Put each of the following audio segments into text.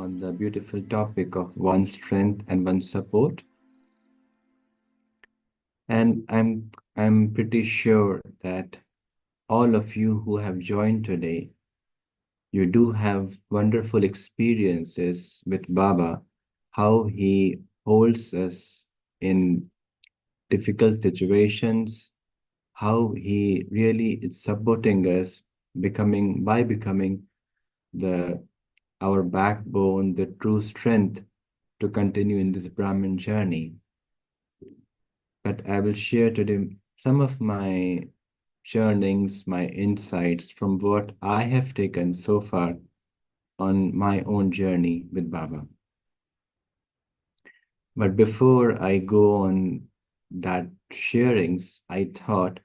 on the beautiful topic of one's strength and one's support. And I'm pretty sure that all of you who have joined today, you do have wonderful experiences with Baba, how he holds us in difficult situations, how he really is supporting us becoming the our backbone, the true strength to continue in this Brahmin journey. But I will share today some of my churnings, my insights from what I have taken so far on my own journey with Baba. But before I go on that sharings, I thought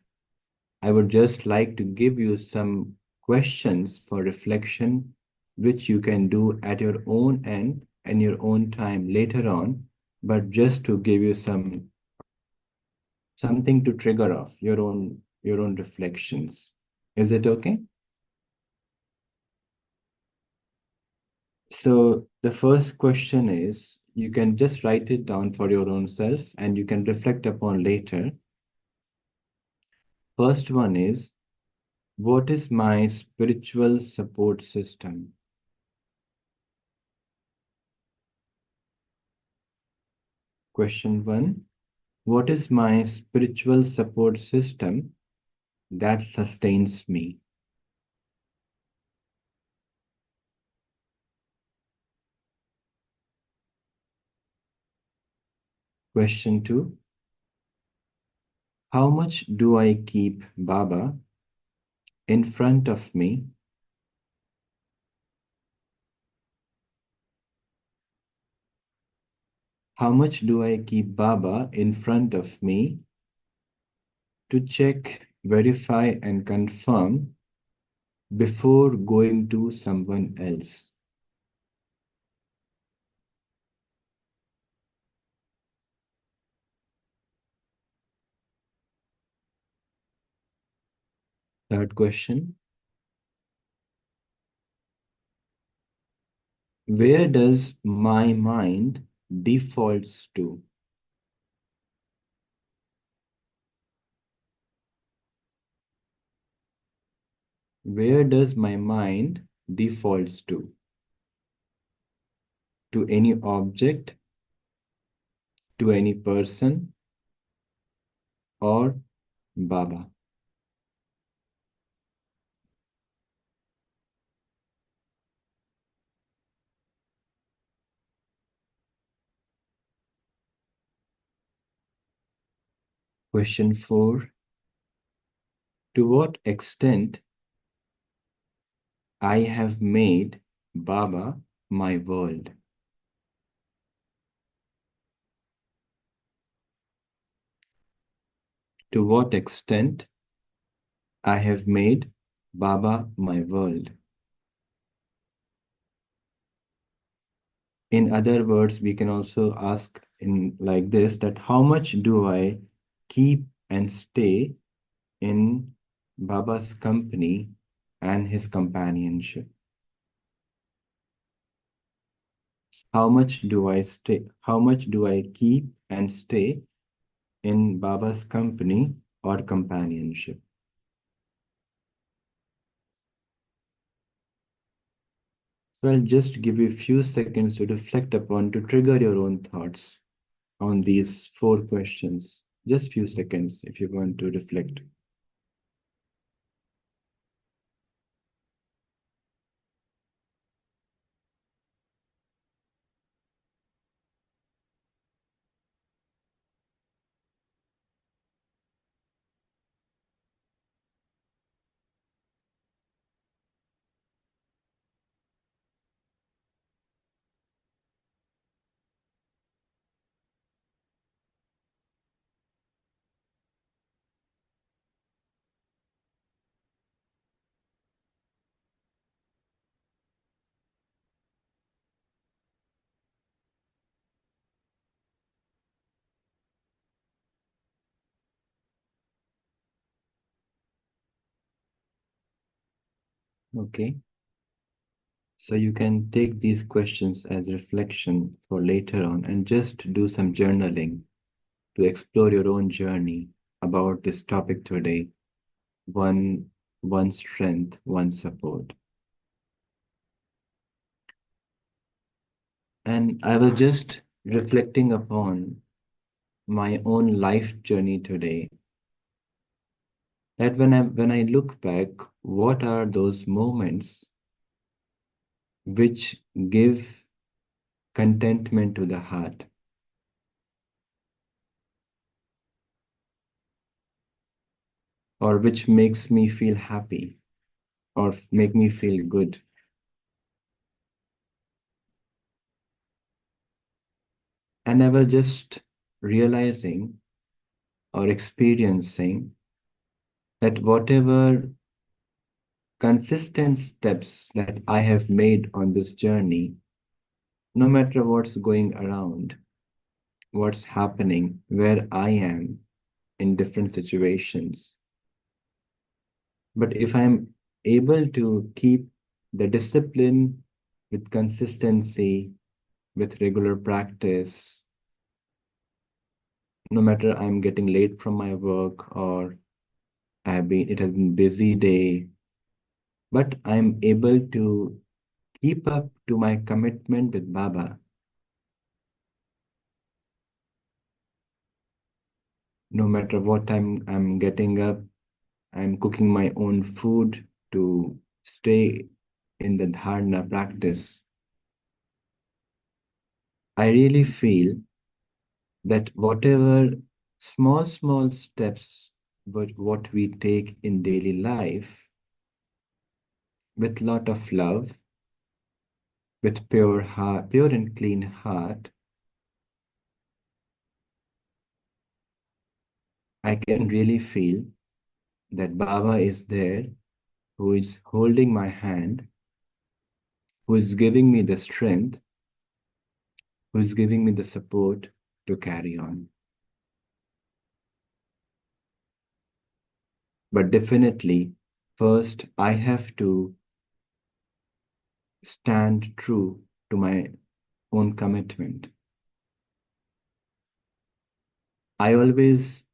I would just like to give you some questions for reflection, which you can do at your own end and your own time later on, but just to give you something to trigger off your own reflections. Is it okay? So the first question is you can just write it down for your own self and you can reflect upon later. First one is, what is my spiritual support system? Question one, what is my spiritual support system that sustains me? Question two, how much do I keep Baba in front of me? How much do I keep Baba in front of me to check, verify, and confirm before going to someone else? Third question, where does my mind defaults to? Where does my mind defaults to? To any object, to any person, or Baba? Question four, to what extent I have made Baba my world? To what extent I have made Baba my world? In other words, we can also ask in like this, that how much do I keep and stay in Baba's company and his companionship? How much do I stay? How much do I keep and stay in Baba's company or companionship? So I'll just give you a few seconds to reflect upon, to trigger your own thoughts on these four questions. Just few seconds if you want to reflect. Okay. So you can take these questions as reflection for later on and just do some journaling to explore your own journey about this topic today. One, one strength, one support. And I was just reflecting upon my own life journey today. That when I look back, what are those moments which give contentment to the heart, or which makes me feel happy, or make me feel good. And I was just realizing or experiencing that whatever consistent steps that I have made on this journey, no matter what's going around, what's happening, where I am in different situations, but if I'm able to keep the discipline with consistency, with regular practice, no matter I'm getting late from my work or it has been busy day, but I'm able to keep up to my commitment with Baba. No matter what time I'm getting up, I'm cooking my own food to stay in the dharana practice. I really feel that whatever small steps, but what we take in daily life with lot of love, with pure heart, pure and clean heart, I can really feel that Baba is there, who is holding my hand, who is giving me the strength, who is giving me the support to carry on. But definitely, first, I have to stand true to my own commitment. I always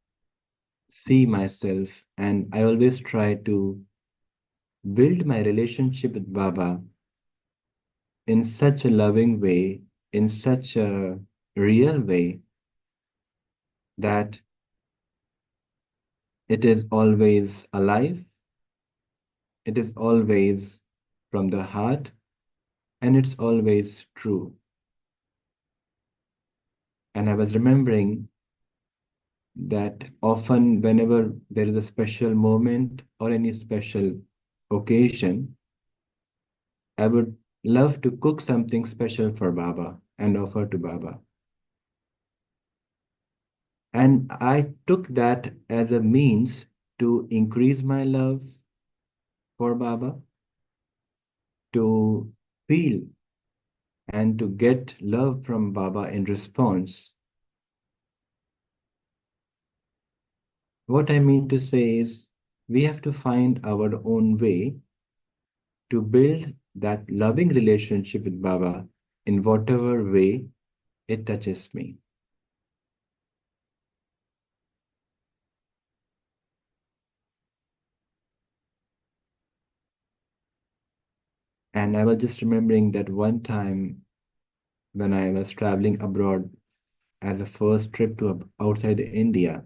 see myself and I always try to build my relationship with Baba in such a loving way, in such a real way, that it is always alive, it is always from the heart, and it's always true. And I was remembering that often, whenever there is a special moment or any special occasion, I would love to cook something special for Baba and offer to Baba. And I took that as a means to increase my love for Baba, to feel and to get love from Baba in response. What I mean to say is, we have to find our own way to build that loving relationship with Baba in whatever way it touches me. And I was just remembering that one time when I was traveling abroad as a first trip to outside India,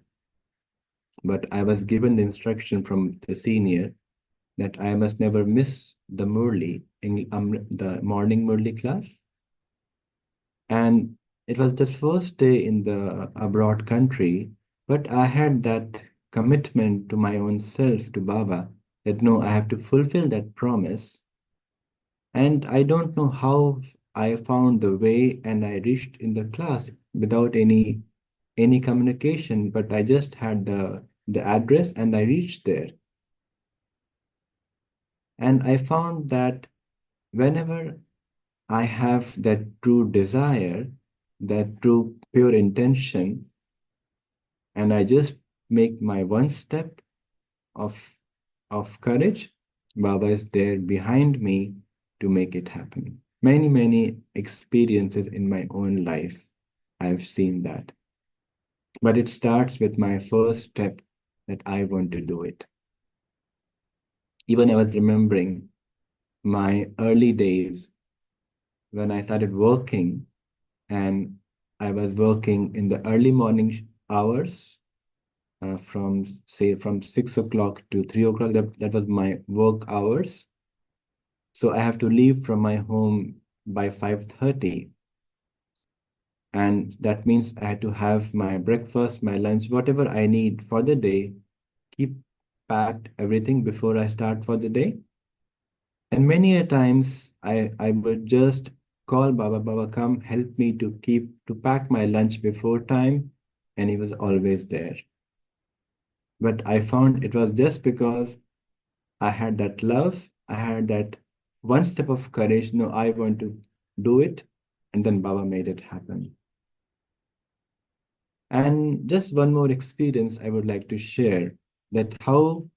but I was given the instruction from the senior that I must never miss the Murli, the morning Murli class. And it was the first day in the abroad country, but I had that commitment to my own self, to Baba, that no, I have to fulfill that promise. And I don't know how I found the way and I reached in the class without any communication, but I just had the address and I reached there. And I found that whenever I have that true desire, that true pure intention, and I just make my one step of of courage, Baba is there behind me to make it happen. Many, many experiences in my own life, I've seen that. But it starts with my first step that I want to do it. Even I was remembering my early days when I started working, and I was working in the early morning hours, from say from 6 o'clock to 3 o'clock. That was my work hours. So I have to leave from my home by 5:30, and that means I had to have my breakfast, my lunch, whatever I need for the day, keep packed everything before I start for the day. And many a times I would just call Baba, Baba, come help me to pack my lunch before time, and he was always there. But I found it was just because I had that love, I had that one step of courage. No, I want to do it, and then Baba made it happen. And just one more experience I would like to share, that how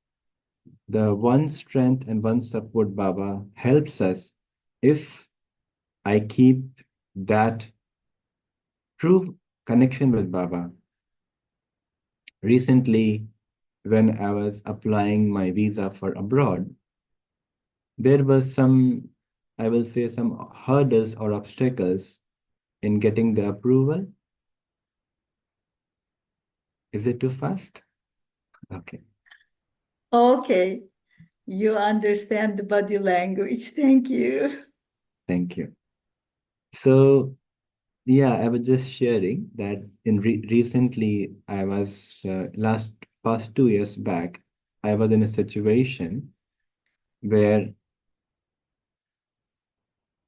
the one strength and one support Baba helps us if I keep that true connection with Baba. Recently, when I was applying my visa for abroad, there was some, I will say, some hurdles or obstacles in getting the approval. Is it too fast? Okay, Okay, you understand the body language. Thank you. thank you. So, yeah, I was just sharing that in recently, I was last past 2 years back, I was in a situation where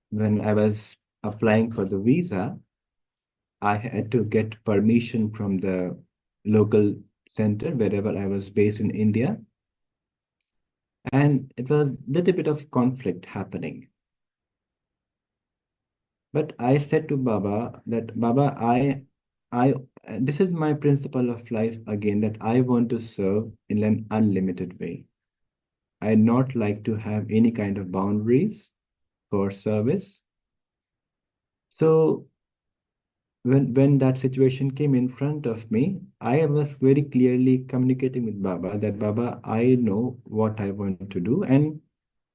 when I was applying for the visa, I had to get permission from the local center wherever I was based in India. And it was a little bit of conflict happening. But I said to Baba that, Baba, I, this is my principle of life again, that I want to serve in an unlimited way. I not like to have any kind of boundaries for service. So when that situation came in front of me, I was very clearly communicating with Baba that, Baba, I know what I want to do, and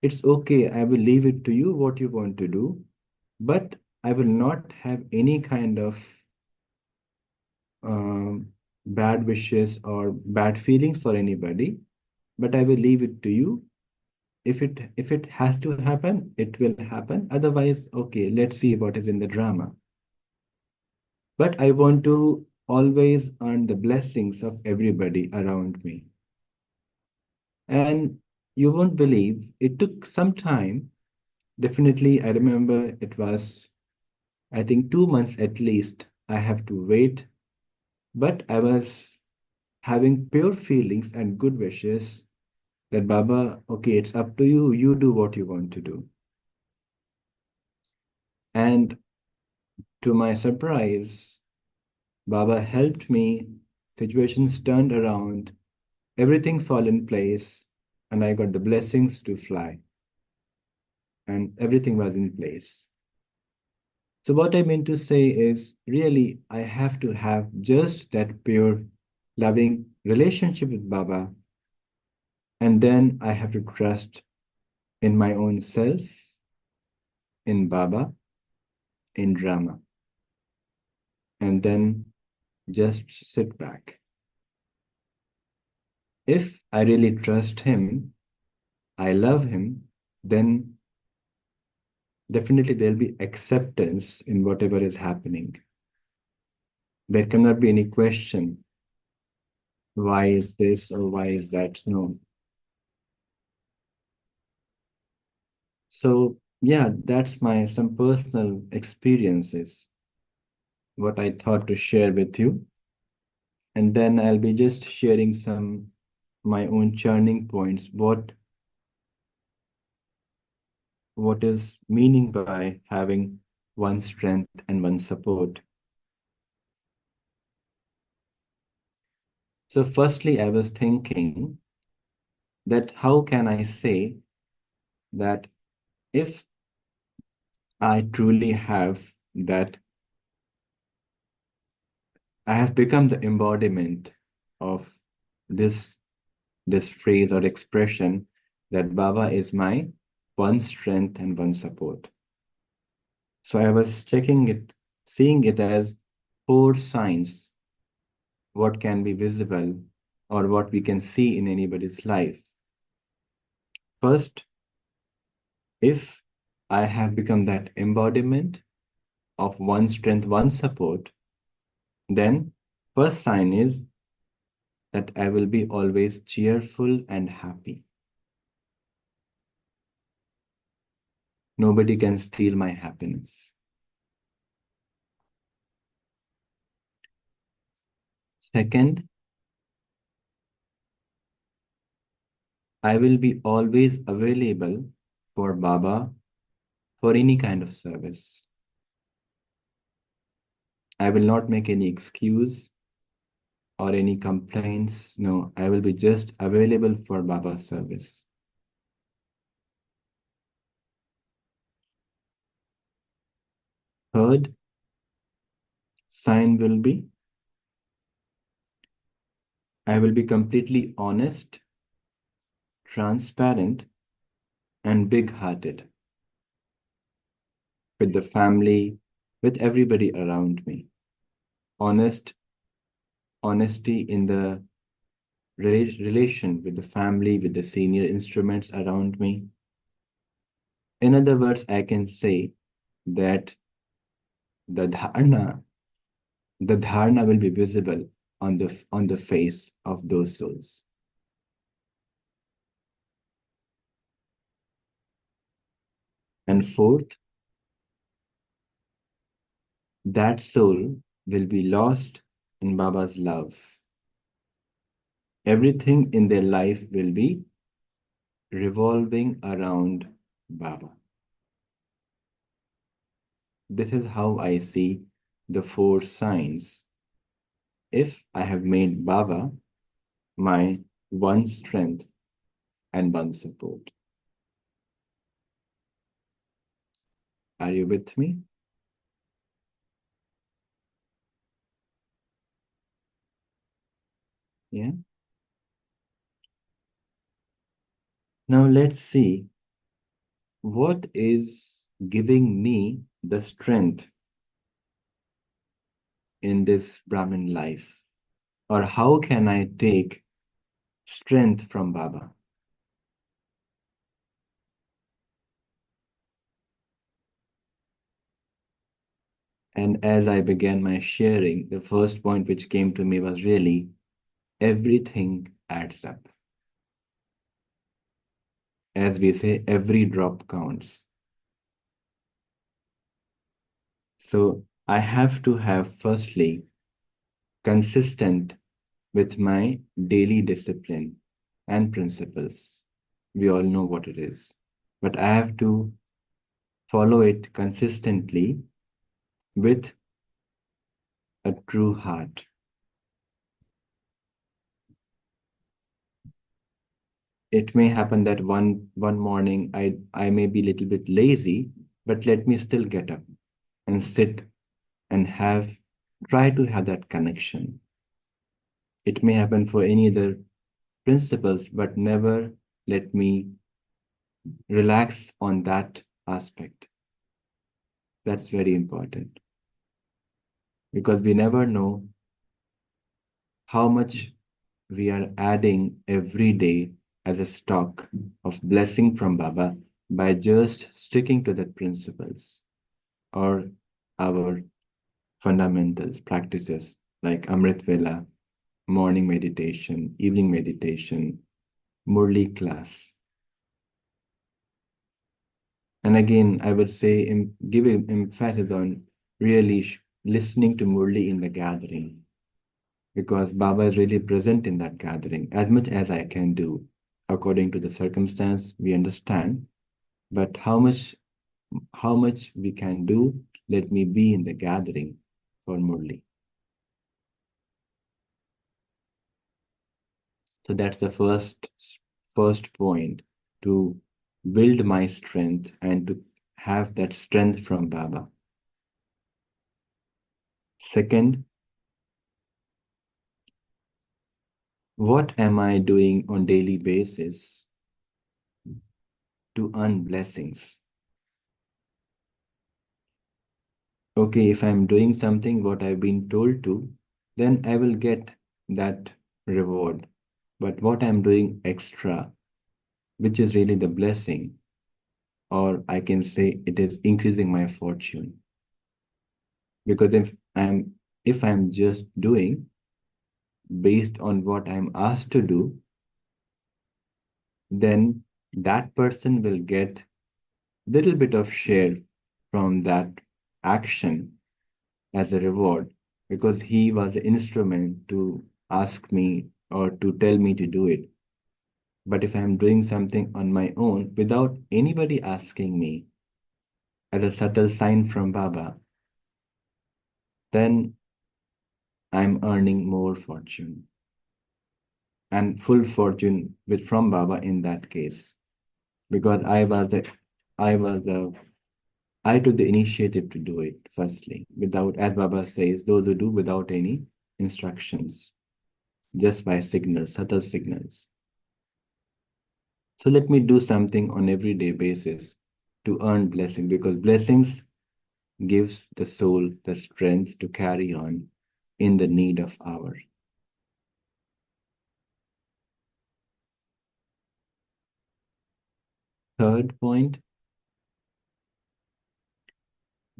it's okay. I will leave it to you what you want to do, but I will not have any kind of um, bad wishes or bad feelings for anybody. But I will leave it to you. If it has to happen, it will happen. Otherwise, okay, let's see what is in the drama. But I want to always earn the blessings of everybody around me. And you won't believe, it took some time. Definitely, I remember it was, I think, 2 months at least. I have to wait, but I was having pure feelings and good wishes that, Baba, okay, it's up to you. You do what you want to do. And to my surprise, Baba helped me. Situations turned around, everything fell in place, and I got the blessings to fly, and everything was in place. So, what I mean to say is, really, I have to have just that pure, loving relationship with Baba, and then I have to trust in my own self, in Baba, in Rama, and then just sit back. If I really trust him, I love him, then definitely there'll be acceptance in whatever is happening. There cannot be any question, why is this or why is that? No. So yeah, that's my some personal experiences, what I thought to share with you. And then I'll be just sharing some my own churning points, what is meaning by having one strength and one support. So firstly, I was thinking that how can I say that if I truly have that I have become the embodiment of this this phrase or expression that Baba is my one strength and one support. So I was checking it, seeing it as four signs what can be visible or what we can see in anybody's life. First, if I have become that embodiment of one strength, one support, then first sign is that I will be always cheerful and happy. Nobody can steal my happiness. Second, I will be always available for Baba for any kind of service. I will not make any excuse or any complaints. No, I will be just available for Baba's service. Third sign will be I will be completely honest, transparent, and big hearted with the family, with everybody around me. Honest, honesty in the relation with the family, with the senior instruments around me. In other words, I can say that the dharna, the dharna will be visible on the face of those souls. And fourth, that soul will be lost in Baba's love. Everything in their life will be revolving around Baba. This is how I see the four signs. If I have made Baba my one strength and one support. Are you with me? Yeah. Now let's see what is giving me the strength in this Brahmin life, or how can I take strength from Baba? And as I began my sharing, the first point which came to me was really everything adds up. As we say, every drop counts. So I have to have, firstly, consistent with my daily discipline and principles. We all know what it is. But I have to follow it consistently with a true heart. It may happen that one morning I may be a little bit lazy, but let me still get up and sit and try to have that connection. It may happen for any other principles, but never let me relax on that aspect. That's very important because we never know how much we are adding every day as a stock of blessing from Baba by just sticking to the principles or our fundamentals, practices like Amrit Vela, morning meditation, evening meditation, Murli class. And again, I would say give emphasis on really listening to Murli in the gathering because Baba is really present in that gathering as much as I can do. According to the circumstance, we understand, but how much we can do, let me be in the gathering for Murli. So that's the first point to build my strength and to have that strength from Baba. Second, what am I doing on daily basis to earn blessings? Okay, if I'm doing something what I've been told to, then I will get that reward. But what I'm doing extra, which is really the blessing, or I can say it is increasing my fortune. Because if I'm just doing based on what I'm asked to do, then that person will get little bit of share from that action as a reward because he was the instrument to ask me or to tell me to do it. But if I'm doing something on my own without anybody asking me as a subtle sign from Baba, then I'm earning more fortune and full fortune with from Baba in that case because I took the initiative to do it firstly without, as Baba says, those who do without any instructions, just by signals, subtle signals. So let me do something on everyday basis to earn blessing because blessings gives the soul the strength to carry on in the need of hour. Third point,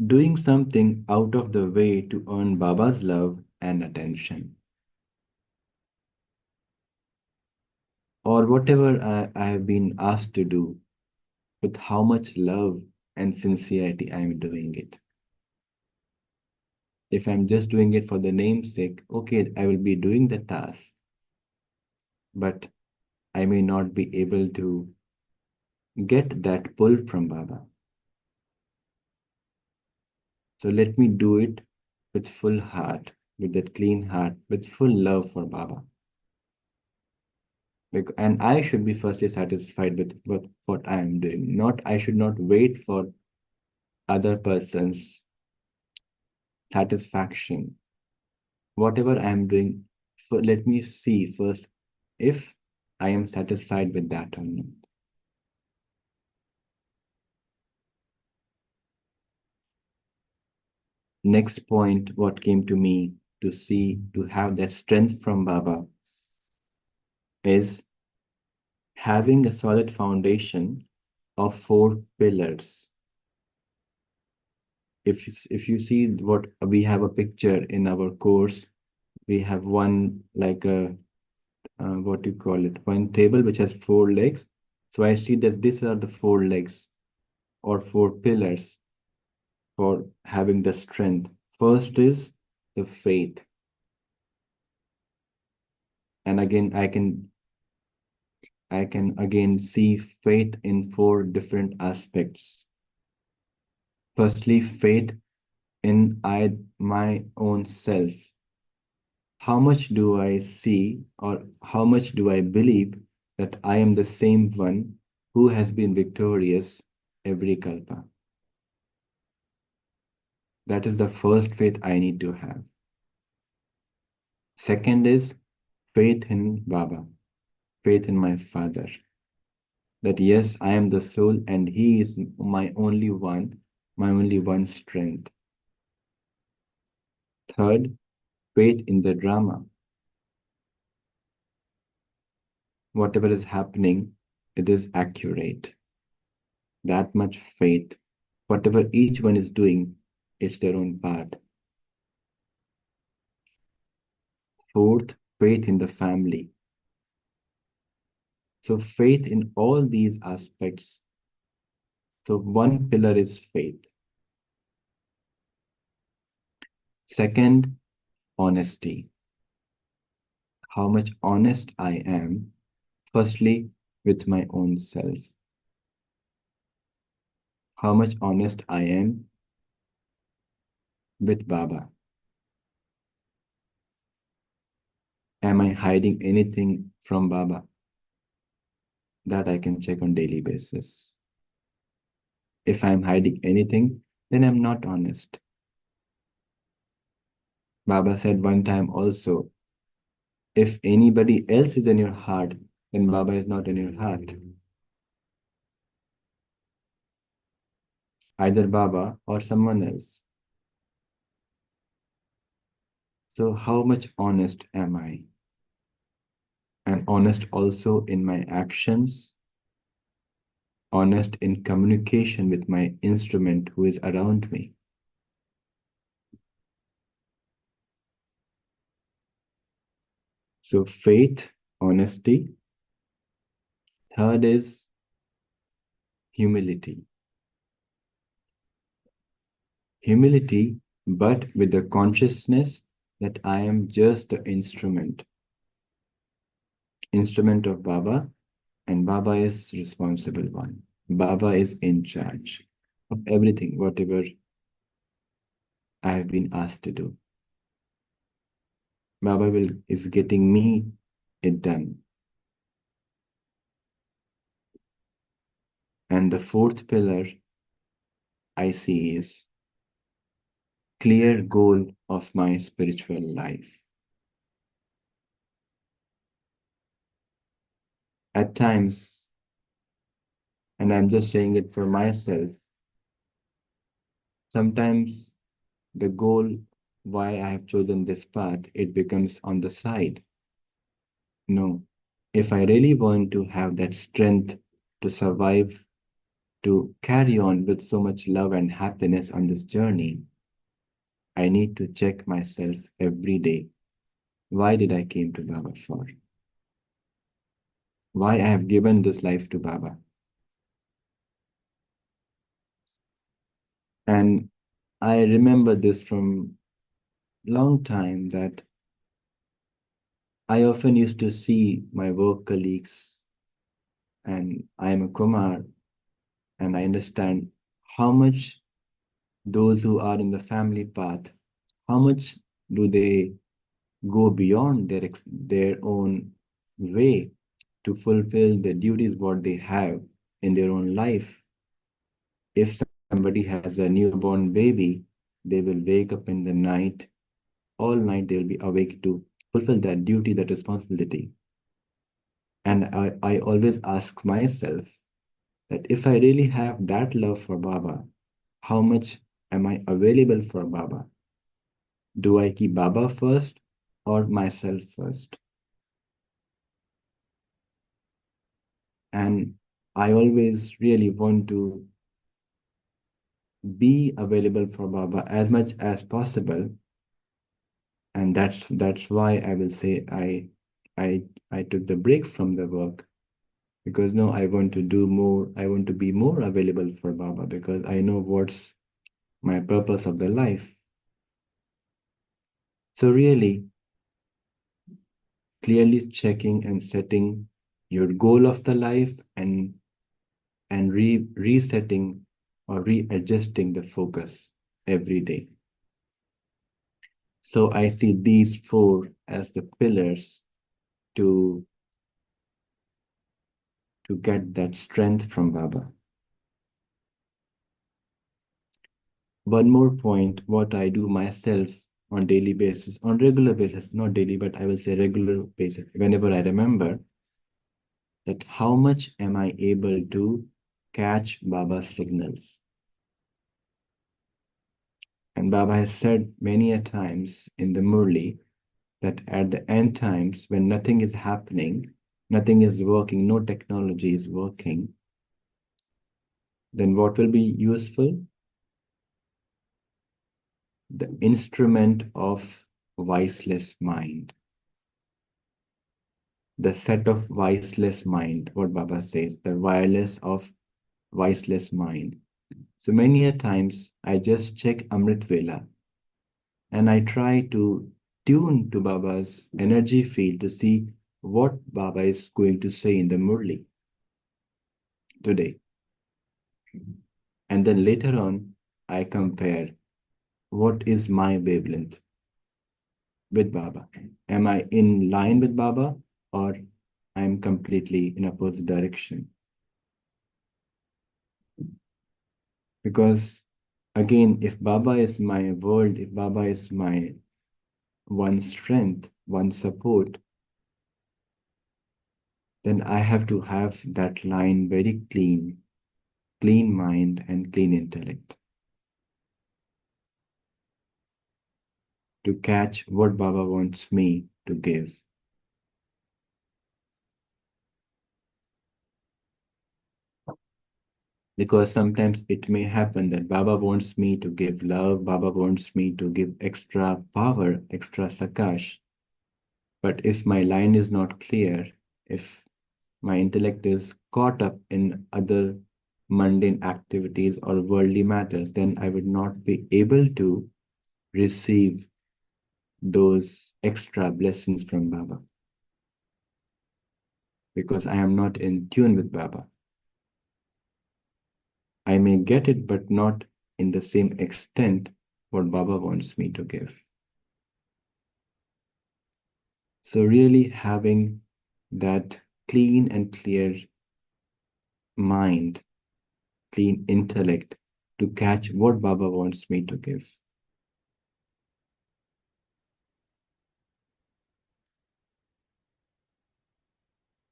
doing something out of the way to earn Baba's love and attention. Or whatever I have been asked to do, with how much love and sincerity I am doing it. If I'm just doing it for the name's sake, okay, I will be doing the task, but I may not be able to get that pull from Baba. So let me do it with full heart, with that clean heart, with full love for Baba. And I should be firstly satisfied with what I am doing. Not I should not wait for other person's satisfaction. Whatever I am doing, let me see first if I am satisfied with that or not. Next point, what came to me to have that strength from Baba is having a solid foundation of four pillars. If you see what we have a picture in our course, we have one like a what do you call it? One table which has four legs. So I see that these are the four legs or four pillars for having the strength. First is the faith. And again, I can again see faith in four different aspects. Firstly, faith in my own self. How much do I see or how much do I believe that I am the same one who has been victorious every kalpa? That is the first faith I need to have. Second is faith in Baba, faith in my father. That yes, I am the soul and he is my only one strength. Third, faith in the drama. Whatever is happening, it is accurate. That much faith. Whatever each one is doing, it's their own part. Fourth, faith in the family. So faith in all these aspects. So one pillar is faith. Second, honesty. How much honest I am, firstly, with my own self. How much honest I am with Baba. Am I hiding anything from Baba? That I can check on daily basis. If I'm hiding anything, then I'm not honest. Baba said one time also, if anybody else is in your heart, then Baba is not in your heart. Either Baba or someone else. So, how much honest am I? And honest also in my actions, honest in communication with my instrument who is around me. So, faith, honesty. Third is humility. Humility, but with the consciousness that I am just the instrument of Baba, and Baba is responsible one. Baba is in charge of everything, whatever I have been asked to do. Baba will is getting me it done. And the fourth pillar I see is clear goal of my spiritual life. At times, and I'm just saying it for myself, sometimes the goal why I have chosen this path, it becomes on the side. No, if I really want to have that strength to survive, to carry on with so much love and happiness on this journey, I need to check myself every day. Why did I came to Baba for? Why I have given this life to Baba? And I remember this from long time that I often used to see my work colleagues, and I am a Kumar, and I understand how much those who are in the family path, how much do they go beyond their own way to fulfill the duties what they have in their own life. If somebody has a newborn baby, they will wake up in the night, all night they will be awake to fulfill that duty, that responsibility. And I always ask myself that if I really have that love for Baba, how much am I available for Baba? Do I keep Baba first or myself first? And I always really want to be available for Baba as much as possible. And that's why I will say I I took the break from the work, because no, I want to do more, I want to be more available for Baba because I know what's my purpose of the life. So really clearly checking and setting your goal of the life, and resetting or readjusting the focus every day. So I see these four as the pillars to get that strength from Baba. One more point, what I do myself on daily basis, on regular basis, not daily, but I will say regular basis, whenever I remember that how much am I able to catch Baba's signals. And Baba has said many a times in the Murli that at the end times, when nothing is happening, nothing is working, no technology is working, then what will be useful? The instrument of voiceless mind, the set of voiceless mind, what Baba says, the wireless of voiceless mind. So many a times I just check Amrit Vela and I try to tune to Baba's energy field to see what Baba is going to say in the Murli today. And then later on, I compare what is my wavelength with Baba. Am I in line with Baba, or I'm completely in opposite direction? Because again, if Baba is my world, if Baba is my one strength, one support, then I have to have that line very clean, clean mind and clean intellect to catch what Baba wants me to give. Because sometimes it may happen that Baba wants me to give love, Baba wants me to give extra power, extra sakash. But if my line is not clear, if my intellect is caught up in other mundane activities or worldly matters, then I would not be able to receive those extra blessings from Baba because I am not in tune with Baba. I may get it, but not in the same extent what Baba wants me to give. So, really having that clean and clear mind, clean intellect to catch what Baba wants me to give.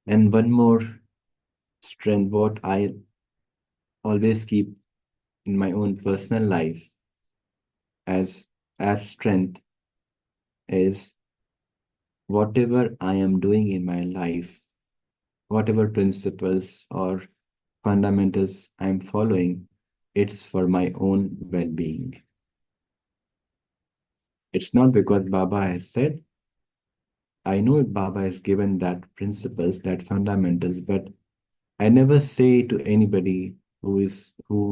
And one more strength, what I always keep in my own personal life as strength is whatever I am doing in my life, whatever principles or fundamentals I'm following, it's for my own well-being. It's not because Baba has said. I know Baba has given that principles, that fundamentals, but I never say to anybody who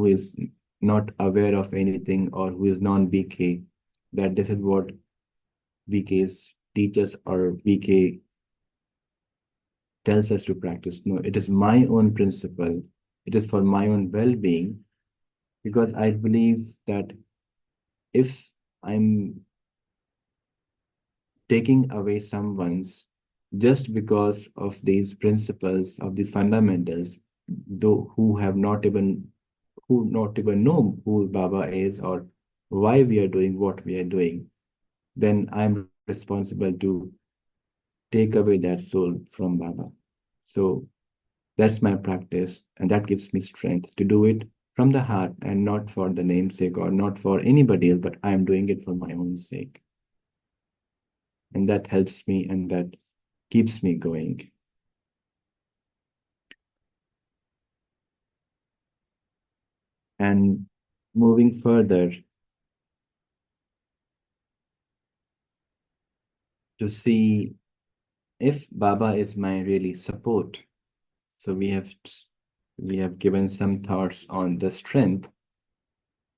is not aware of anything or who is non-BK that this is what BK's teaches or BK tells us to practice. No, it is my own principle. It is for my own well-being because I believe that if I'm taking away someone's just because of these principles, of these fundamentals, though who not even know who Baba is or why we are doing what we are doing, then I'm responsible to take away that soul from Baba. So that's my practice, and that gives me strength to do it from the heart and not for the namesake or not for anybody else, but I'm doing it for my own sake. And that helps me and that keeps me going. And moving further to see if Baba is my really support. So we have given some thoughts on the strength.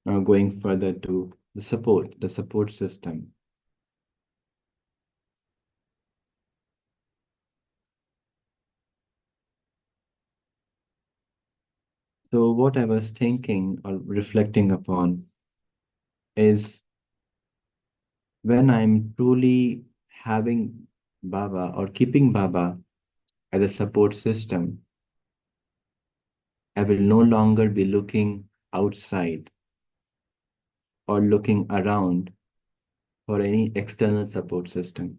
Now going further to the support system. So what I was thinking or reflecting upon is when I'm truly having Baba or keeping Baba as a support system, I will no longer be looking outside or looking around for any external support system.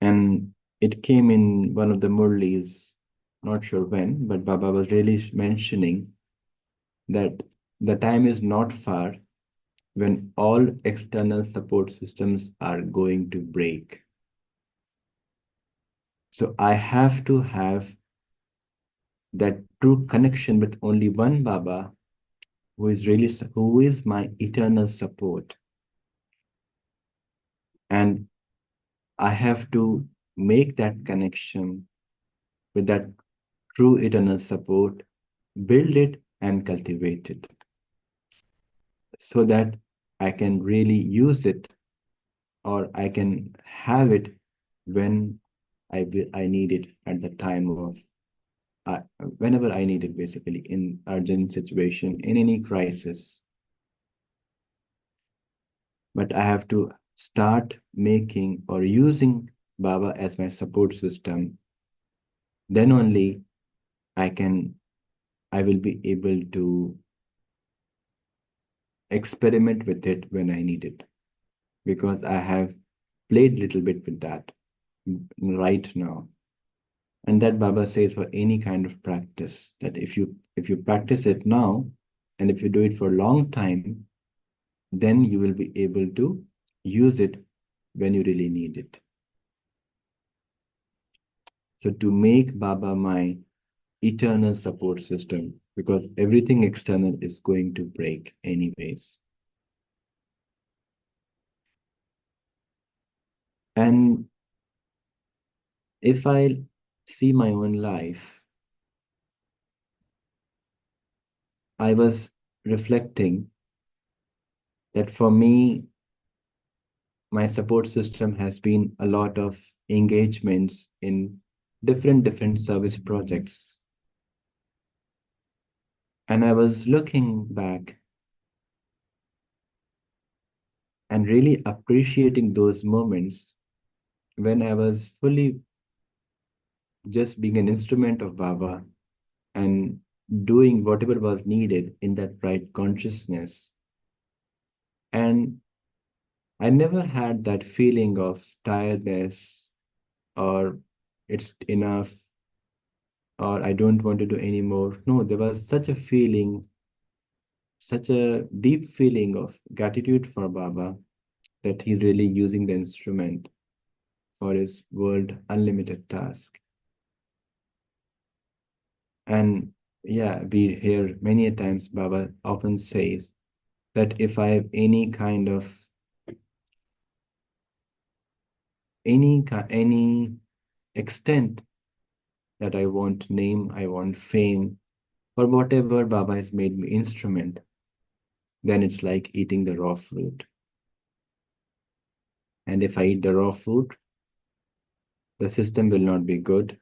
And it came in one of the Murlis, not sure when, but Baba was really mentioning that the time is not far when all external support systems are going to break. So I have to have that true connection with only one Baba who is my eternal support. And I have to make that connection with that true eternal support, build it and cultivate it so that I can really use it or I can have it when I need it at the time of whenever I need it, basically in urgent situation, in any crisis. But I have to start making or using Baba as my support system. Then only I can I will be able to experiment with it when I need it, because I have played little bit with that right now. And that Baba says for any kind of practice, that if you practice it now, and if you do it for a long time, then you will be able to use it when you really need it. So to make Baba my eternal support system, because everything external is going to break anyways. And if I see my own life, I was reflecting that for me, my support system has been a lot of engagements in different service projects. And I was looking back and really appreciating those moments when I was fully just being an instrument of Baba and doing whatever was needed in that right consciousness. And I never had that feeling of tiredness, or it's enough, or I don't want to do anymore. No, there was such a feeling, such a deep feeling of gratitude for Baba, that he's really using the instrument for his world unlimited task. And yeah, we hear many a times Baba often says that if I have any extent that I want name, I want fame, or whatever Baba has made me instrument, then it's like eating the raw fruit. And if I eat the raw fruit, the system will not be good.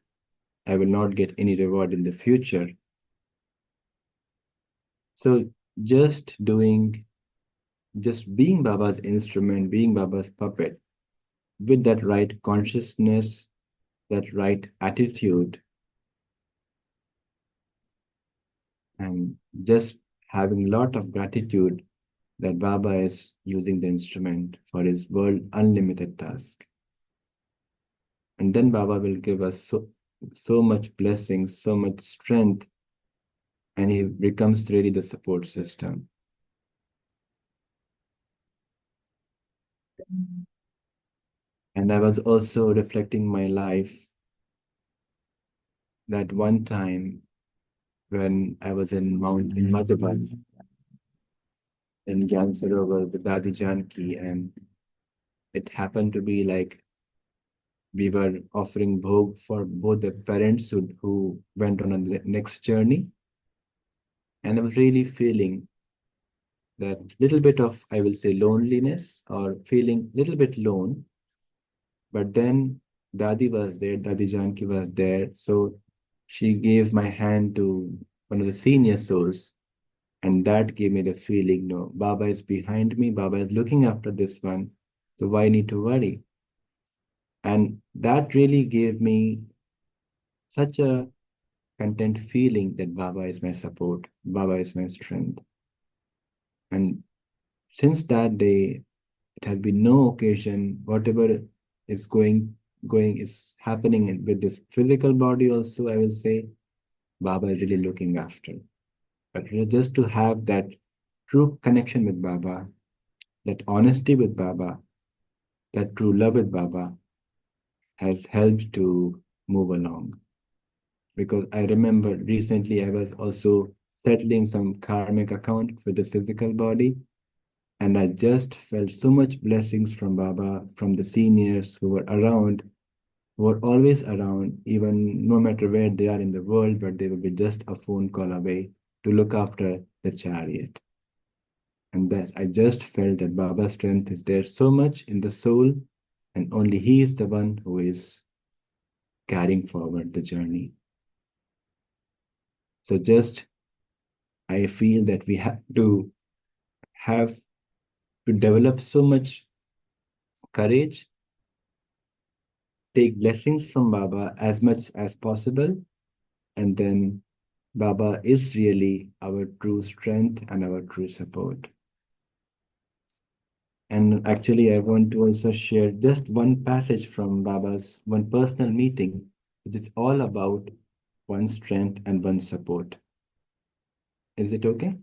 I will not get any reward in the future. So just doing, just being Baba's instrument, being Baba's puppet, with that right consciousness, that right attitude, and just having lot of gratitude that Baba is using the instrument for his world unlimited task. And then Baba will give us so much blessing, so much strength, and he becomes really the support system. And I was also reflecting my life, that one time when I was in Madhavan in Gyansarovar with Dadi Janki, and it happened to be like we were offering bhog for both the parents who went on a next journey. And I was really feeling that little bit of, I will say, loneliness, or feeling little bit lone. But then Dadi was there, Dadi Janki was there. So she gave my hand to one of the senior souls. And that gave me the feeling, no, Baba is behind me, Baba is looking after this one. So why need to worry? And that really gave me such a content feeling that Baba is my support, Baba is my strength. And since that day, it has been no occasion, whatever is going is happening with this physical body also, I will say, Baba is really looking after. But just to have that true connection with Baba, that honesty with Baba, that true love with Baba has helped to move along. Because I remember recently I was also settling some karmic account with the physical body, and I just felt so much blessings from Baba, from the seniors who were around, who were always around, even no matter where they are in the world, but they will be just a phone call away to look after the chariot. And that I just felt that Baba's strength is there so much in the soul, and only He is the one who is carrying forward the journey. So just I feel that we have to develop so much courage, take blessings from Baba as much as possible, and then Baba is really our true strength and our true support. And actually, I want to also share just one passage from Baba's one personal meeting, which is all about one strength and one support. Is it okay?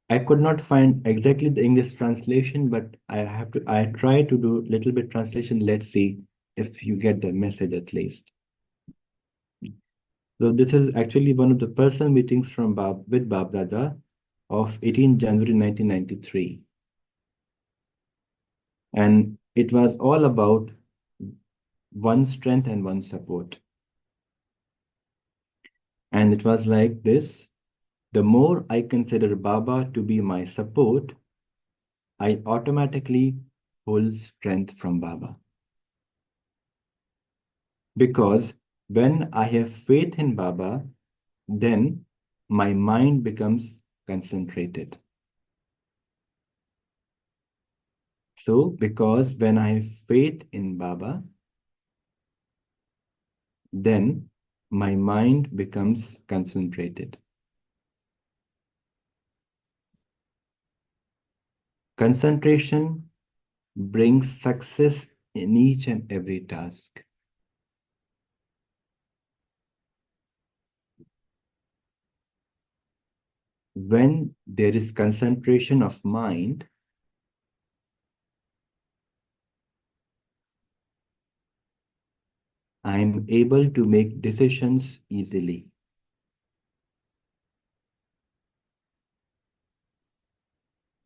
I could not find exactly the English translation, but I try to do little bit translation. Let's see if you get the message at least. So this is actually one of the personal meetings from with Bab Dada of 18 January 1993. And it was all about one strength and one support. And it was like this: the more I consider Baba to be my support, I automatically pull strength from Baba. Because when I have faith in Baba, then my mind becomes concentrated. So, because when I have faith in Baba, then my mind becomes concentrated. Concentration brings success in each and every task. When there is concentration of mind, I am able to make decisions easily.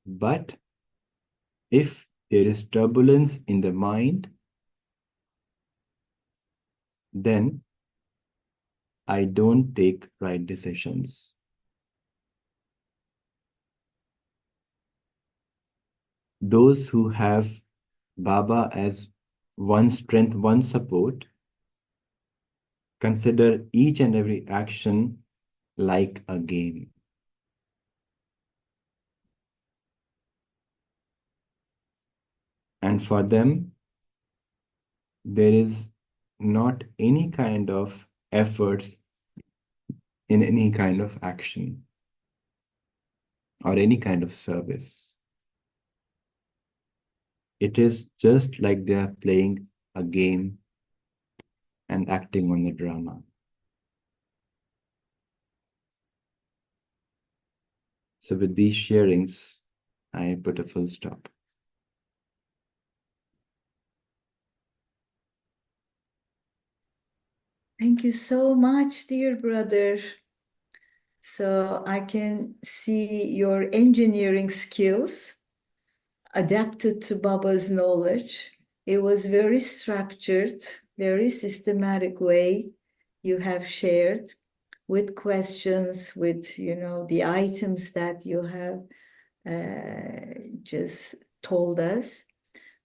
But if there is turbulence in the mind, then I don't take right decisions. Those who have Baba as one strength, one support, consider each and every action like a game. And for them, there is not any kind of efforts in any kind of action or any kind of service. It is just like they are playing a game and acting on a drama. So with these sharings, I put a full stop. Thank you so much, dear brother. So I can see your engineering skills adapted to Baba's knowledge. It was very structured, very systematic way you have shared with questions, with the items that you have just told us.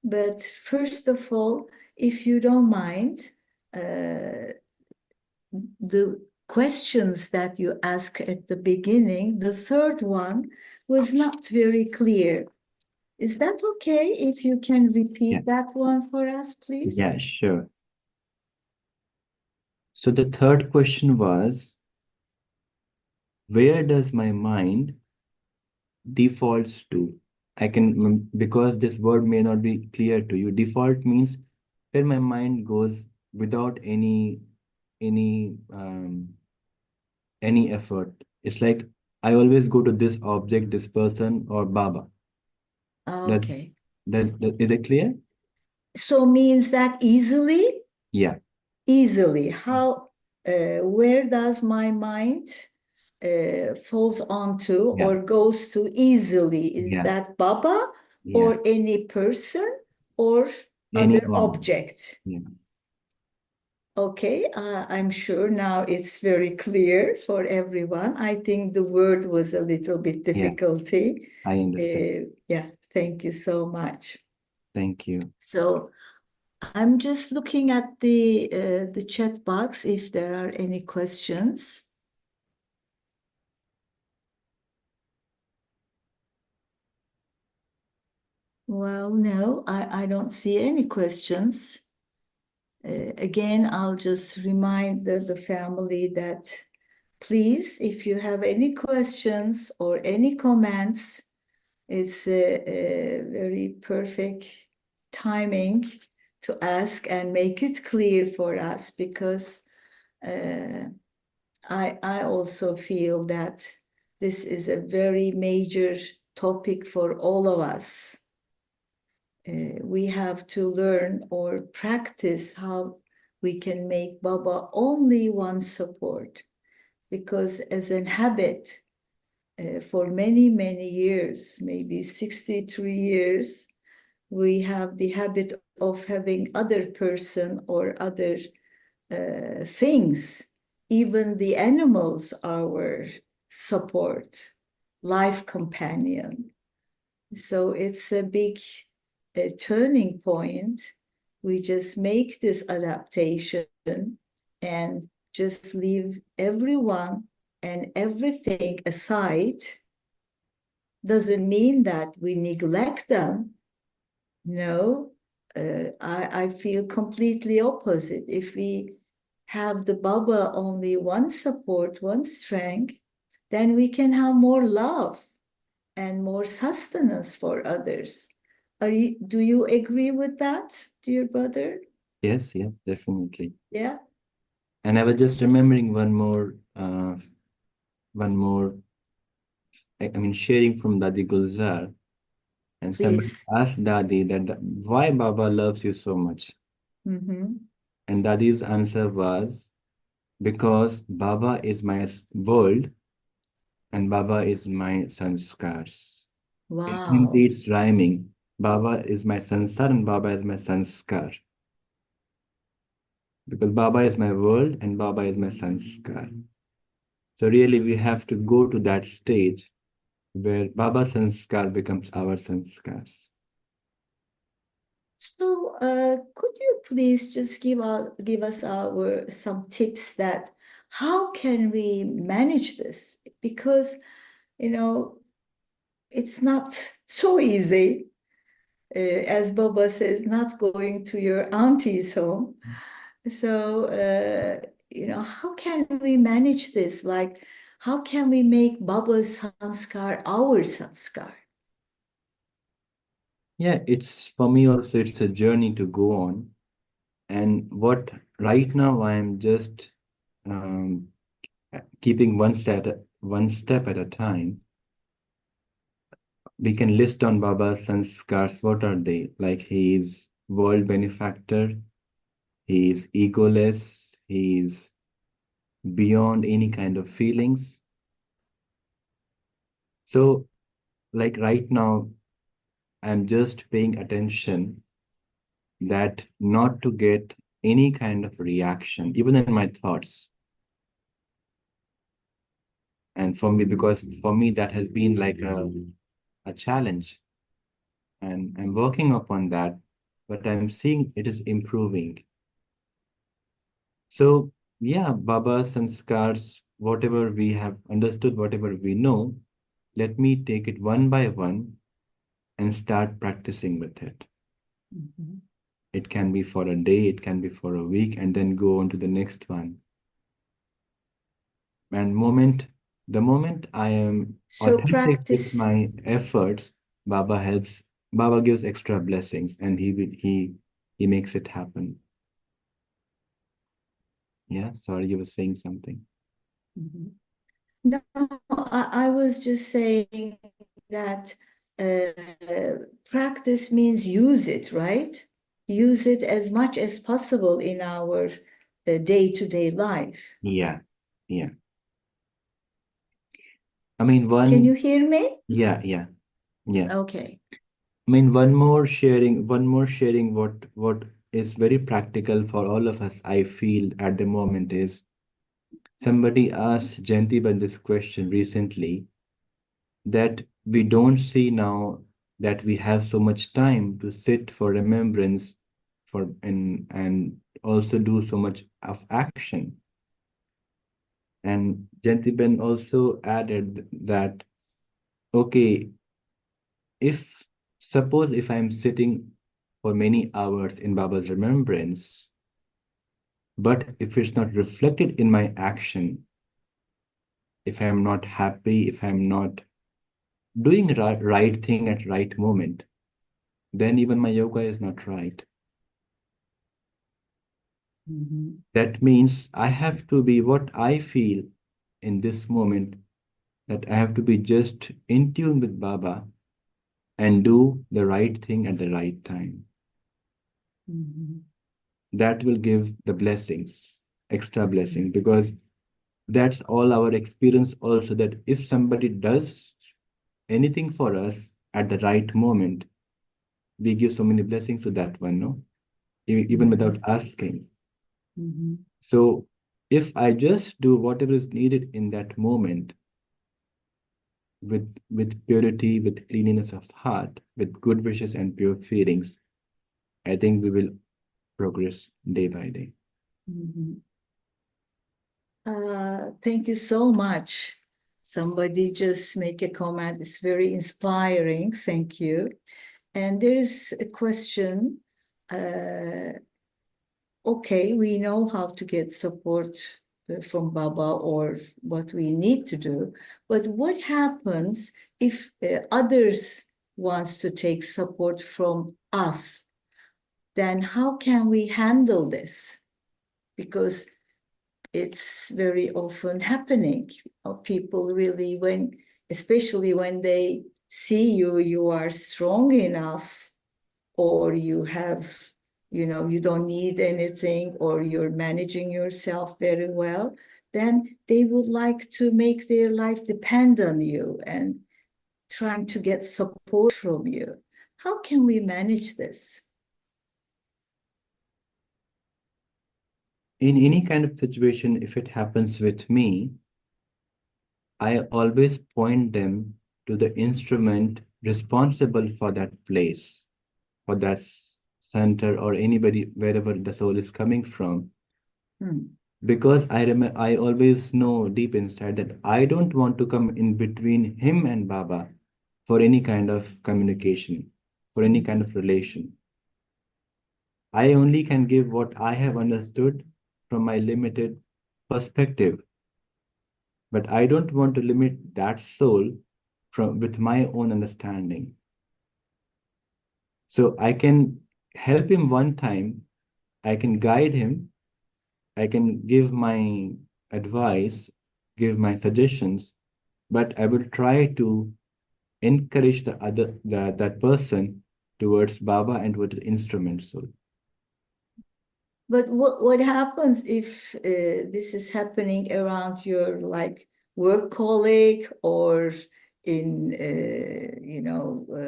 But first of all, if you don't mind, the questions that you asked at the beginning, the third one was not very clear. Is that okay if you can Yeah, repeat that one for us, yeah, please? sure. So the third question was, where does my mind defaults to? I can, because this word may not be clear to you. Default means where my mind goes without any effort. It's like I always go to this object, this person, or Baba. Does Okay. is it clear? So means that easily? Yeah, Easily. How, where does my mind falls onto yeah, or goes to easily? Is yeah, that Baba yeah. or any person or other Anyone. object? Yeah, Okay, I'm sure now it's very clear for everyone. I think the word was a little bit yeah. difficulty. I understand. Yeah, thank you so much. Thank you. So I'm just looking at the chat box if there are any questions. Well, no, I don't see any questions. Again, I'll just remind the family that please, if you have any questions or any comments, it's a very perfect timing to ask and make it clear for us because uh, I also feel that this is a very major topic for all of us. We have to learn or practice how we can make Baba only one support because as an habit for many, many years, maybe 63 years, we have the habit of having other person or other things, even the animals, our support, life companion. So it's a big turning point. We just make this adaptation and just leave everyone and everything aside. Doesn't mean that we neglect them. No, I feel completely opposite. If we have the Baba only one support, one strength, then we can have more love and more sustenance for others. Do you agree with that, dear brother? Yes, yes, definitely. Yeah, And I was just remembering one more, I mean, sharing from Dadi Gulzar. And somebody please. asked Dadi that why Baba loves you so much. Mm-hmm. And Dadi's answer was, because Baba is my world and Baba is my sanskars. In Hindi, Wow. it's rhyming. Baba is my sansar and Baba is my sanskar. Because Baba is my world and Baba is my sanskar. So really, we have to go to that stage where Baba sanskar becomes our sanskars. So, could you please just give us our some tips that how can we manage this? Because, you know, it's not so easy. As Baba says, not going to your auntie's home. So, how can we manage this? Like, how can we make Baba's sanskar our sanskar? Yeah, it's for me also, it's a journey to go on. And what right now I'm just um, keeping one step at a time. We can list on Baba's sanskars. What are they? Like he is world benefactor, he is egoless, he is beyond any kind of feelings. So, like right now, I'm just paying attention that not to get any kind of reaction, even in my thoughts. And for me, because for me, that has been like a challenge, and I'm working upon that, but I'm seeing it is improving. So, yeah, Baba sanskars, whatever we have understood, whatever we know, let me take it one by one and start practicing with it. Mhm. It can be for a day, it can be for a week, and then go on to the next one. And the moment I am So authentic with practice. my efforts, Baba gives extra blessings, and he makes it happen. Yeah, sorry, you were saying something. Mhm. No, I was just saying that practice means use it, right? Use it as much as possible in our day-to-day life. Yeah, yeah. I mean, Can you hear me? yeah, yeah, yeah. Okay. I mean, one more sharing what is very practical for all of us, I feel at the moment is somebody asked Jayantiban this question recently that we don't see now that we have so much time to sit for remembrance and also do so much of action. And Jayantiban also added that, okay, if suppose if I'm sitting for many hours in Baba's remembrance, But if it's not reflected in my action, if I'm not happy, if I'm not doing right thing at right moment, then even my yoga is not right. Mhm. That means I have to be what I feel in this moment, that I have to be just in tune with Baba and do the right thing at the right time. Mhm. That will give the blessings, extra blessing, because that's all our experience also, that if somebody does anything for us at the right moment, we give so many blessings to that one, no? Even without Mhm. asking. Mhm. So if I just do whatever is needed in that moment with purity, with cleanliness of heart, with good wishes and pure feelings, I think we will progress day by day. Mhm. Thank you so much. Somebody just make a comment. It's very inspiring. Thank you. And there is a question. Uh, okay, we know how to get support from Baba or what we need to do, but what happens if others wants to take support from us? Then how can we handle this? Because it's very often happening. People really, especially when they see you, you are strong enough, or you have, you don't need anything, or you're managing yourself very well, then they would like to make their life depend on you and trying to get support from you. How can we manage this? In any kind of situation, if it happens with me, I always point them to the instrument responsible for that place, for that center, or anybody wherever the soul is coming from. Hmm. Because I always know deep inside that I don't want to come in between him and Baba for any kind of communication, for any kind of relation. I only can give what I have understood from my limited perspective, but I don't want to limit that soul from with my own understanding. So I can help him one time, I can guide him, I can give my advice, give my suggestions, but I will try to encourage that person towards Baba and with the instrument. So But what happens if this is happening around your like work colleague, or in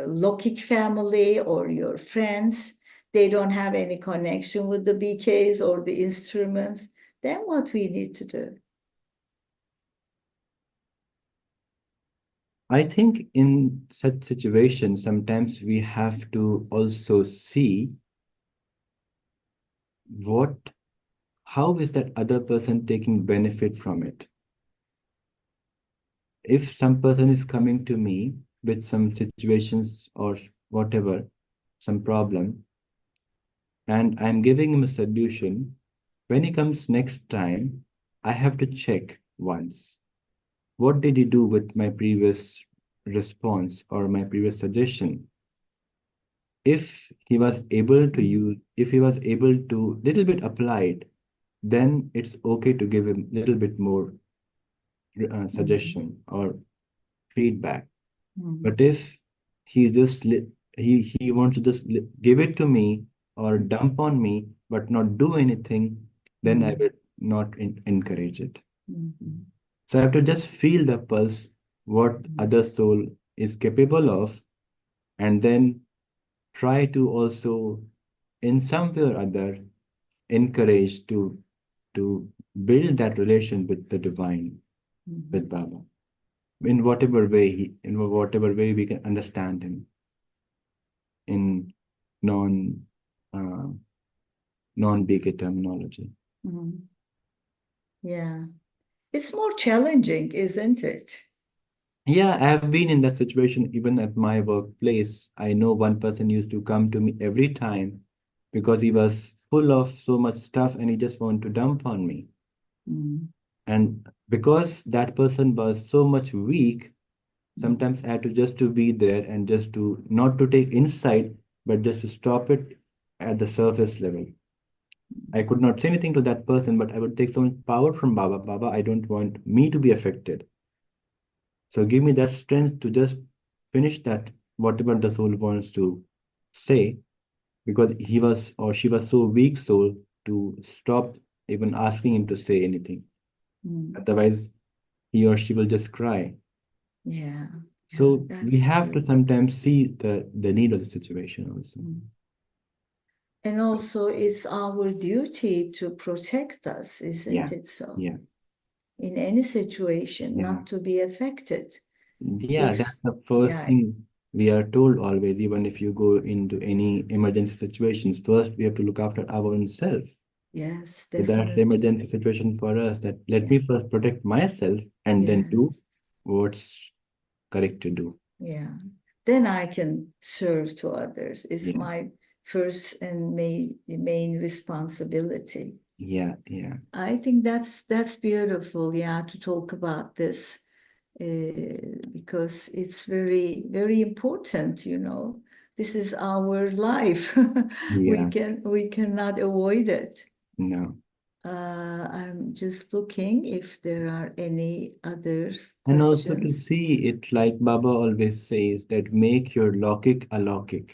Lokik family, or your friends? They don't have any connection with the BKs or the instruments. Then what we need to do? I think in such situations, sometimes we have to also see what, how is that other person taking benefit from it. If some person is coming to me with some situations or whatever, some problem, and I'm giving him a solution, when he comes next time, I have to check once. What did he do with my previous response or my previous suggestion? If he was able to Mm, use, if he was able to little bit applied, then it's okay to give him little bit more mm, suggestion or feedback. mm, But if he just he wants to just give it to me or dump on me, but not do anything, then I mm, will not encourage it. mm, So I have to just feel the pulse, what mm, other soul is capable of, and then try to also, in some way or other, encourage to build that relation with the divine, with mm, Baba, in whatever way in whatever way we can understand him in non uh, non-big terminology. mm. Yeah, it's more challenging, isn't it? Yeah, I have been in that situation even at my workplace. I know one person used to come to me every time because he was full of so much stuff and he just want to dump on me. mm, And because that person was so much weak, mm, sometimes I had to just to be there and just to not to take insight, but just to stop it at the surface level. I could not say anything to that person, but I would take so much power from Baba. Baba, I don't want me to be affected. So give me that strength to just finish that, whatever the soul wants to say, because he was or she was so weak soul to stop even asking him to say anything. mm. Otherwise, he or she will just cry. Yeah, yeah, So we that's have to true. sometimes see the need of the situation also. Mm. And also, it's our duty to protect us, isn't Yeah, it so? yeah, In any situation, yeah. not to be affected. Yeah, If, that's the first yeah, thing we are told always, even if you go into any emergency situations, first we have to look after our own self. yes, So that's the definitely. emergency situation for us that let Yeah, me first protect myself and then yeah, do what's correct to do. yeah. Then I can serve to others. It's Yeah, my first and main responsibility. yeah, yeah, I think that's beautiful, yeah, to talk about this because it's very important, you know. This is our life. yeah, We cannot avoid it. no. I'm just looking if there are any other And also to questions. see it like Baba always says that make your lokik alokik.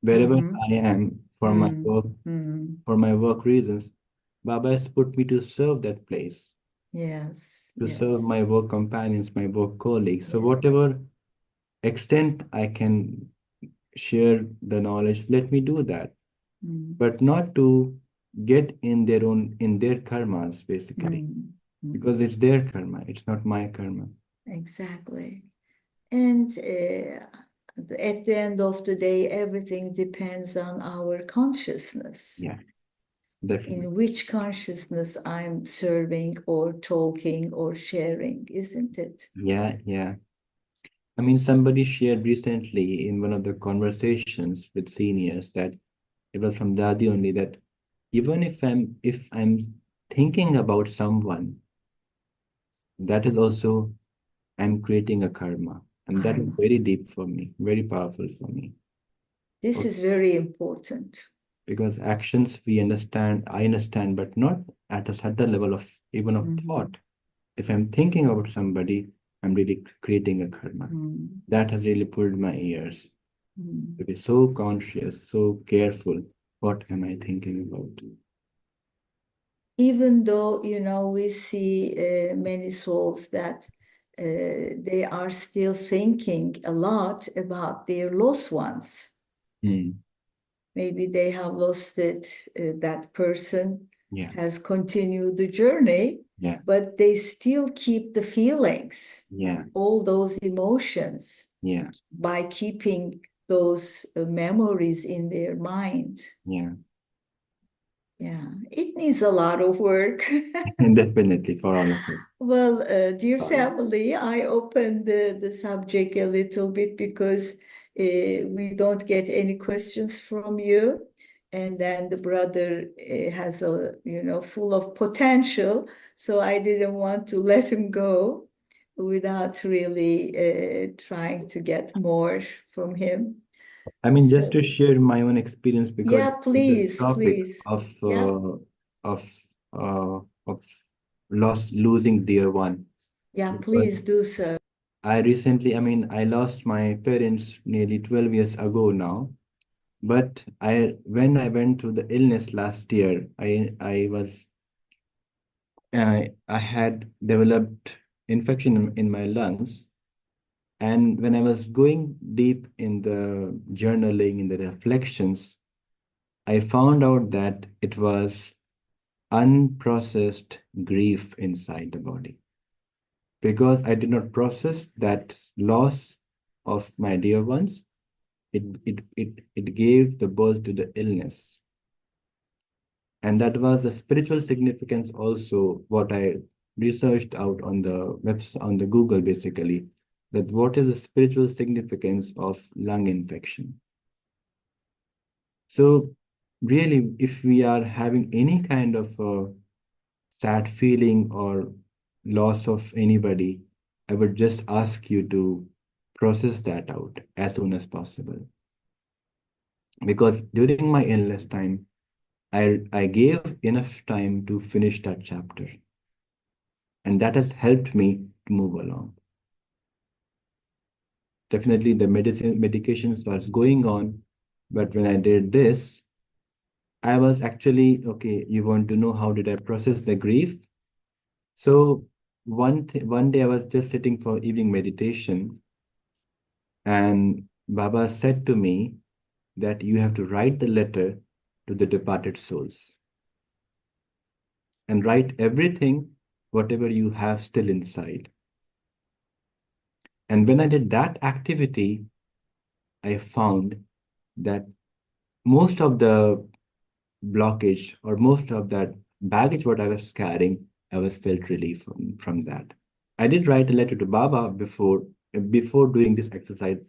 Wherever Mm-hmm. I am Mm, mm, for my work reasons, Baba has put me to serve that place, yes, to serve yes, my work companions, my work colleagues. So yes. whatever extent I can share the knowledge, let me do that. Mm, But not to get in their karmas, basically. mm, mm, Because it's their karma, it's not my karma. exactly. And at the end of the day, everything depends on our consciousness. Yeah, definitely. In which consciousness I'm serving or talking or sharing, isn't it? Yeah, yeah. I mean, somebody shared recently in one of the conversations with seniors that it was from Dadi only that even if I'm thinking about someone, that is also I'm creating a karma. And that is Karma. very deep for me, very powerful for me. This Oh, is very important. because actions we understand, I understand, but not at a certain level of even of Mhm, thought. If I'm thinking about somebody, I'm really creating a karma. mm, That has really pulled my ears mm. to be so conscious, so careful. What am I thinking about? Even though, you know, we see many souls that they are still thinking a lot about their lost ones. Hmm. Maybe they have lost it, that person Yeah, has continued the journey, yeah, but they still keep the feelings, yeah, all those emotions, yeah, by keeping those memories in their mind. yeah. Yeah, it needs a lot of work. Definitely for all of us. Well, dear For all of us. family, I opened the subject a little bit because we don't get any questions from you. And then the brother has a, you know, full of potential. So I didn't want to let him go without really trying to get more from him. I mean, just So, to share my own experience because yeah, of this please, topic please. Yeah, of of lost losing dear one. yeah, Because please do so. I recently, I mean, I lost my parents nearly 12 years ago now. But when I went through the illness last year, I had developed infection in my lungs. And when I was going deep in the journaling, in the reflections, I found out that it was unprocessed grief inside the body. Because I did not process that loss of my dear ones, it gave the birth to the illness. And that was the spiritual significance also what I researched out on the webs on the Google basically, that what is the spiritual significance of lung infection. So really, if we are having any kind of sad feeling or loss of anybody, I would just ask you to process that out as soon as possible. Because during my illness time, I gave enough time to finish that chapter, and that has helped me to move along. Definitely, the medications was going on, but when I did this, I was actually okay. You want to know how did I process the grief? So one day I was just sitting for evening meditation, and Baba said to me that you have to write the letter to the departed souls and write everything, whatever you have still inside. And when I did that activity, I found that most of the blockage or most of that baggage what I was carrying, I was felt relief from that. I did write a letter to Baba before doing this exercise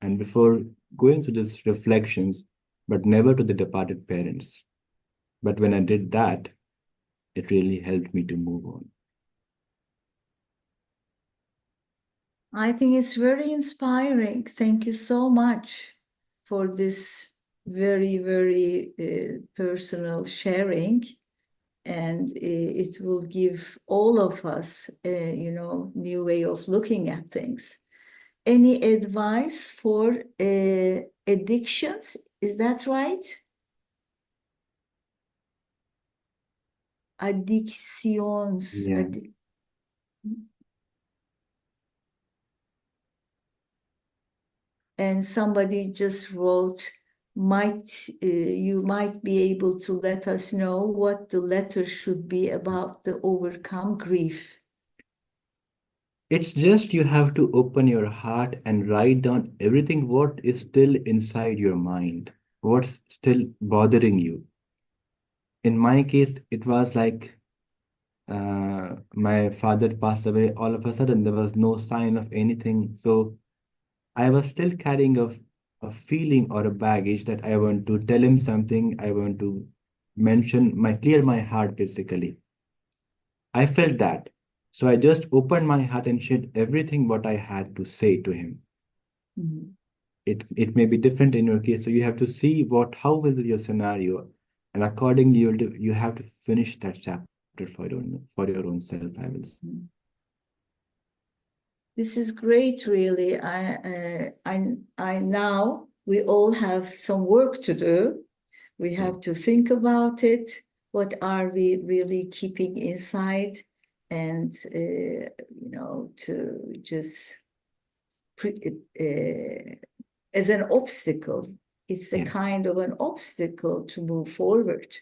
and before going through these reflections, but never to the departed parents. But when I did that, it really helped me to move on. I think it's very inspiring. Thank you so much for this very, very personal sharing. And it will give all of us, new way of looking at things. Any advice for addictions? Is that right? Addictions. Yeah. And somebody just wrote, you might be able to let us know what the letter should be about the overcome grief. It's just you have to open your heart and write down everything what is still inside your mind, what's still bothering you. In my case, it was like my father passed away all of a sudden. There was no sign of anything. So I was still carrying a feeling or a baggage that I want to tell him something. I want to clear my heart basically. I felt that. So I just opened my heart and shared everything what I had to say to him. Mhm. It may be different in your case. So you have to see how is your scenario, and accordingly you have to finish that chapter for your own self, I will say. This is great, really. I now we all have some work to do. We Yeah, have to think about it. What are we really keeping inside? And, to just as an obstacle. It's a yeah, kind of an obstacle to move forward.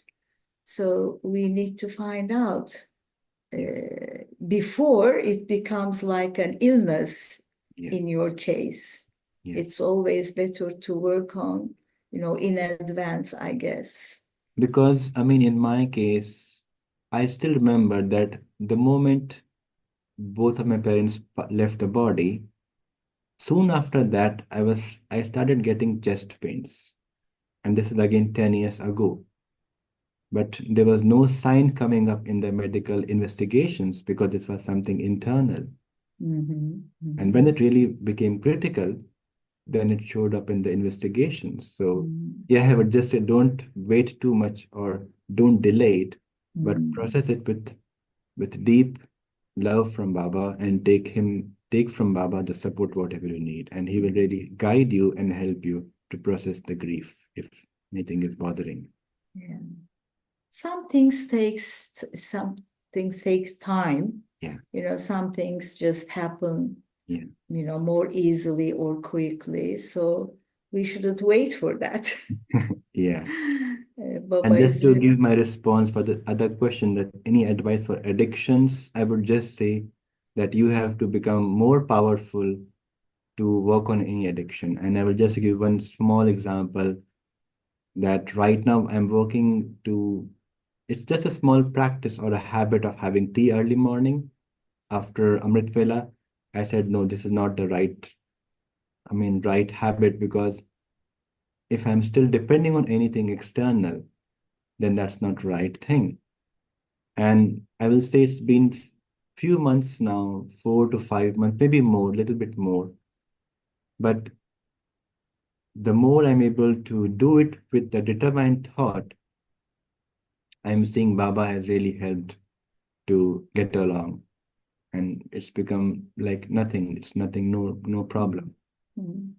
So we need to find out yeah, before it becomes like an illness yeah, in your case. yeah. It's always better to work on, in advance, I guess. Because I mean, in my case, I still remember that the moment both of my parents left the body, soon after that, I started getting chest pains, and this is again 10 years ago. But there was no sign coming up in the medical investigations because this was something internal. Mhm, And when mhm, it really became critical, then it showed up in the investigations. So, mhm, yeah, I would just say don't wait too much or don't delay it, but mhm. process it with deep love from Baba and take from Baba the support whatever you need. And he will really guide you and help you to process the grief if anything is bothering. Yeah. Some things takes time. Yeah, Some things just happen, yeah. more easily or quickly. So we shouldn't wait for that. Yeah. Baba And just is to give my response for the other question, that any advice for addictions, I would just say that you have to become more powerful to work on any addiction. And I will just give one small example that right now I'm working to, it's just a small practice or a habit of having tea early morning after Amrit Vela. I said, no, this is not the right habit because if I'm still depending on anything external, then that's not right thing. And I will say it's been few months now, 4 to 5 months, maybe more, little bit more. But the more I'm able to do it with the determined thought, I'm seeing Baba has really helped to get along. And it's become like nothing. It's nothing, no problem. Mm.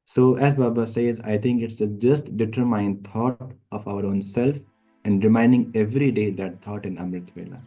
So as Baba says, I think it's a just determined thought of our own self and reminding every day that thought in Amrit Vela.